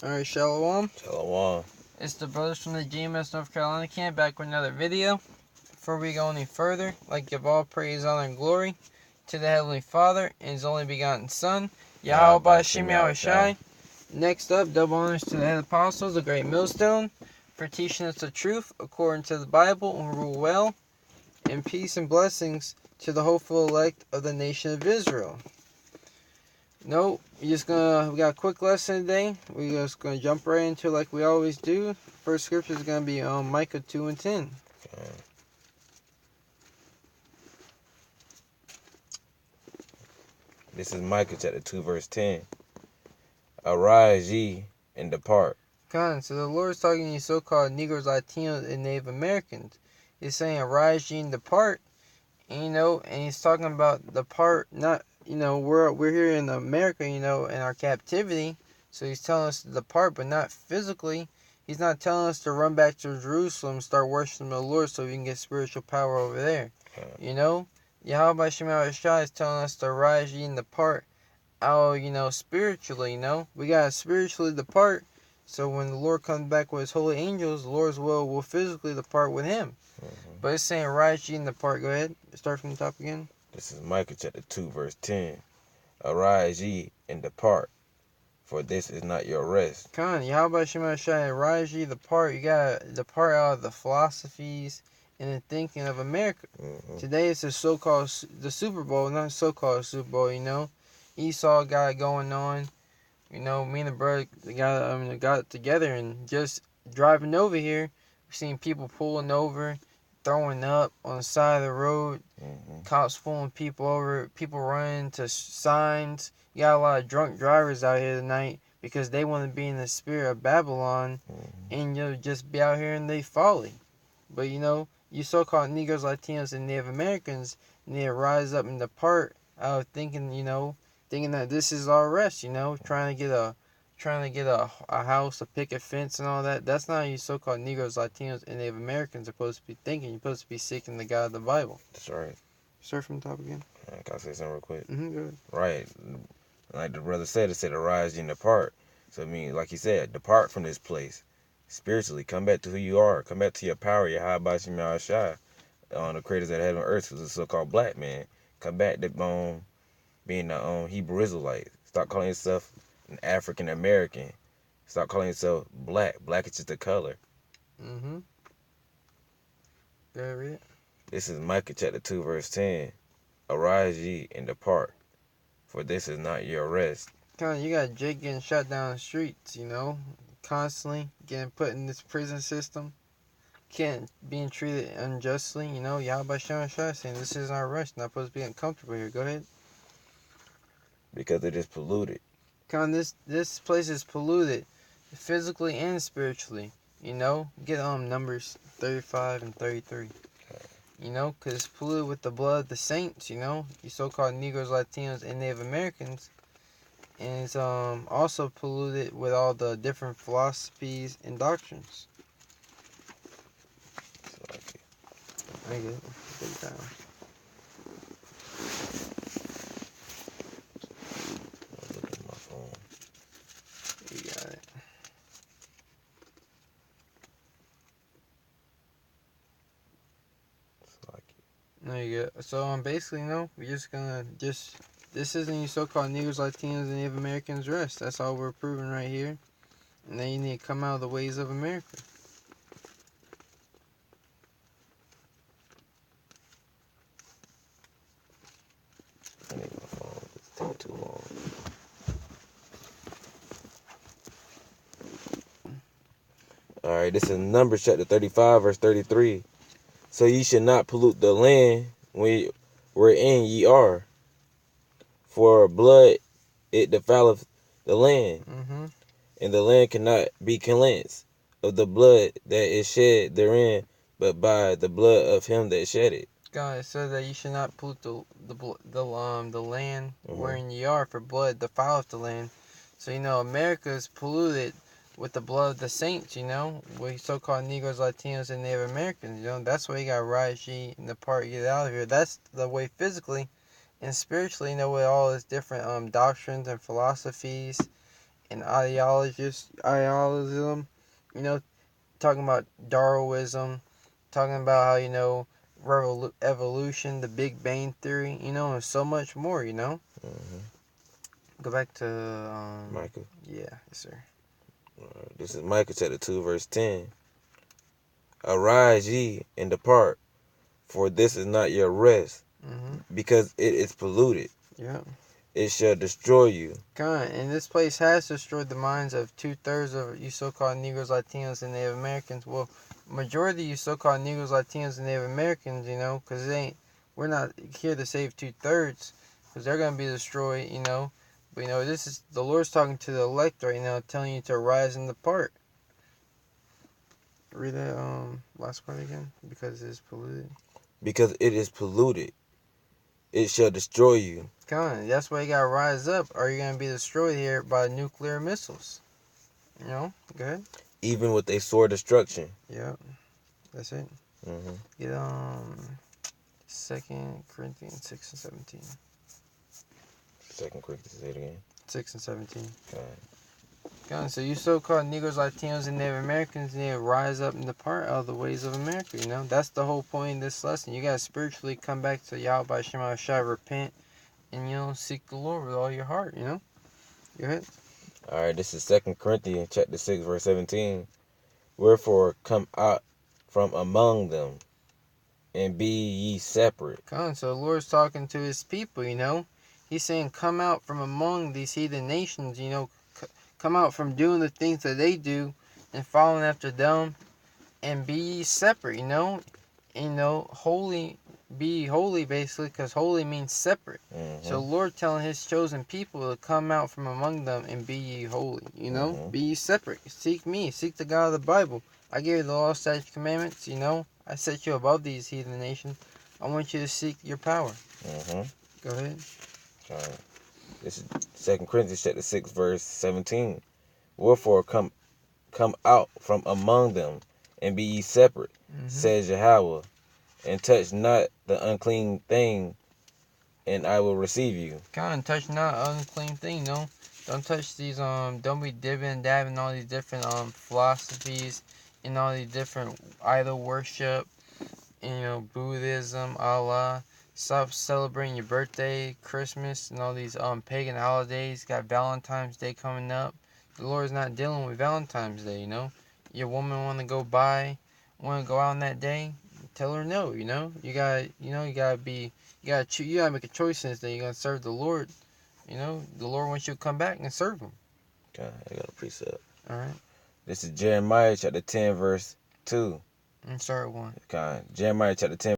Alright, Shalom. Shalom. It's the brothers from the GMS North Carolina camp back with another video. Before we go any further, I'd like to give all praise, honor, and glory to the Heavenly Father and His only begotten Son, Yahweh B'Shem Yahushai. Next up, double honors to the head apostles, the great millstone, for teaching us the truth according to the Bible and rule well, and peace and blessings to the hopeful elect of the nation of Israel. No, we got a quick lesson today. We're just gonna jump right into it like we always do. First scripture is gonna be Micah 2:10. Okay. This is Micah chapter 2 verse 10. Arise ye and depart. So the Lord is talking to you so-called Negroes, Latinos, and Native Americans. He's saying arise ye and depart. And, and he's talking about the part, not, we're here in America, in our captivity. So he's telling us to depart, but not physically. He's not telling us to run back to Jerusalem and start worshiping the Lord so we can get spiritual power over there. Okay. Yahweh B'Shem Yahushua is telling us to rise ye and depart out, spiritually, We got to spiritually depart. So when the Lord comes back with his holy angels, the Lord's will physically depart with him. But it's saying rise ye and depart. Go ahead. Start from the top again. This is Micah chapter 2 verse 10. Arise ye and depart, for this is not your rest. Yahweh B'Shem Yahushua, rise ye, depart. You got to depart out of the philosophies and the thinking of America. Today it's the Super Bowl, not so-called Super Bowl, Esau got it going on. Me and the brother got together and just driving over here, we've seen people pulling over, throwing up on the side of the road, cops pulling people over, people running to signs. You got a lot of drunk drivers out here tonight because they want to be in the spirit of Babylon and just be out here in their folly. But you so-called Negroes, Latinos, and Native Americans need to rise up and depart out of thinking that this is our rest, trying to get a house, a picket fence, and all that. That's not how you so-called Negroes, Latinos, and Native Americans are supposed to be thinking. You're supposed to be seeking the God of the Bible. That's right. Start from the top again. Can I say something real quick? Go ahead. Right. Like the brother said, it said arise ye and depart. So, like he said, depart from this place. Spiritually, come back to who you are. Come back to your power, your high B'Shem Yahushua, the creators that heaven and earth, who's a so-called black man. Come back to being the Hebrew Israelite. Stop calling yourself an African American. Stop calling yourself black. Black is just a color. Go ahead, read it. This is Micah chapter 2 verse 10. Arise ye and depart, for this is not your rest. You got Jake getting shot down the streets, constantly getting put in this prison system, being treated unjustly, Yahweh B'Shem Yahushua saying this isn't our rest, not supposed to be uncomfortable here. Go ahead. Because it is polluted. This place is polluted, physically and spiritually. Get Numbers 35 and 33. Because it's polluted with the blood of the saints. You so-called Negroes, Latinos, and Native Americans, and it's also polluted with all the different philosophies and doctrines. I get it. Take it down. Look at my phone. You got it. There you go. So basically, we're just gonna this isn't your so-called Negroes, Latinos, and Native Americans rest. That's all we're proving right here. And then you need to come out of the ways of America. I need my phone. It's taking too long. Alright, this is Numbers chapter 35 verse 33. So ye should not pollute the land wherein ye are, for blood it defileth the land, and the land cannot be cleansed of the blood that is shed therein, but by the blood of him that shed it. God said that you should not pollute the land wherein ye are, for blood defileth the land. So America is polluted with the blood of the saints. With so-called Negroes, Latinos, and Native Americans. That's why you got rise ye and depart, get out of here. That's the way physically and spiritually. With all these different doctrines and philosophies and idealism, you know, talking about Darwinism, talking about how, evolution, the Big Bang Theory, and so much more, Mm-hmm. Go back to, Micah. yeah, yes, sir. This is Micah chapter 2, verse 10. Arise ye and depart, for this is not your rest, because it is polluted. Yeah. It shall destroy you. God, and this place has destroyed the minds of 2/3 of you so-called Negroes, Latinos, and Native Americans. Well, majority of you so-called Negroes, Latinos, and Native Americans, because we're not here to save 2/3, because they're going to be destroyed, But, this is, the Lord's talking to the elect right now, telling you to rise and depart. Read that last part again, because it is polluted. Because it is polluted. It shall destroy you. God, that's why you got to rise up, or you're going to be destroyed here by nuclear missiles. Go ahead. Even with a sore destruction. Yeah, that's it. Mm-hmm. Get 2 Corinthians 6 and 17. 2 Corinthians, say it again. 6 and 17. Okay. God, so you so-called Negroes, Latinos, and Native Americans need to rise up and depart out of the ways of America. That's the whole point of this lesson. You gotta spiritually come back to Yahweh Shema Shai, repent, and seek the Lord with all your heart. Go ahead. All right, this is 2 Corinthians chapter 6, verse 17. Wherefore come out from among them, and be ye separate. God, so the Lord's talking to his people, He's saying, come out from among these heathen nations, come out from doing the things that they do and following after them, and be ye separate, holy, be holy, basically, because holy means separate. Mm-hmm. So Lord telling his chosen people to come out from among them and be ye holy, be ye separate. Seek me, seek the God of the Bible. I gave you the law, statutes, commandments, I set you above these heathen nations. I want you to seek your power. Mm-hmm. Go ahead. All right. This is 2 Corinthians chapter 6, verse 17. Wherefore come out from among them, and be ye separate, says Yahweh, and touch not the unclean thing, and I will receive you. God, touch not unclean thing, no. Don't touch these, don't be dipping and dabbing all these different, philosophies and all these different idol worship, and, Buddhism, Allah. Stop celebrating your birthday, Christmas, and all these, pagan holidays. Got Valentine's Day coming up. The Lord's not dealing with Valentine's Day, Your woman want to go out on that day, tell her no, You gotta make a choice in this day. You gotta serve the Lord. The Lord wants you to come back and serve him. Okay, I got a precept. All right. This is Jeremiah chapter 10, verse 2. And start 1. Okay, Jeremiah chapter 10.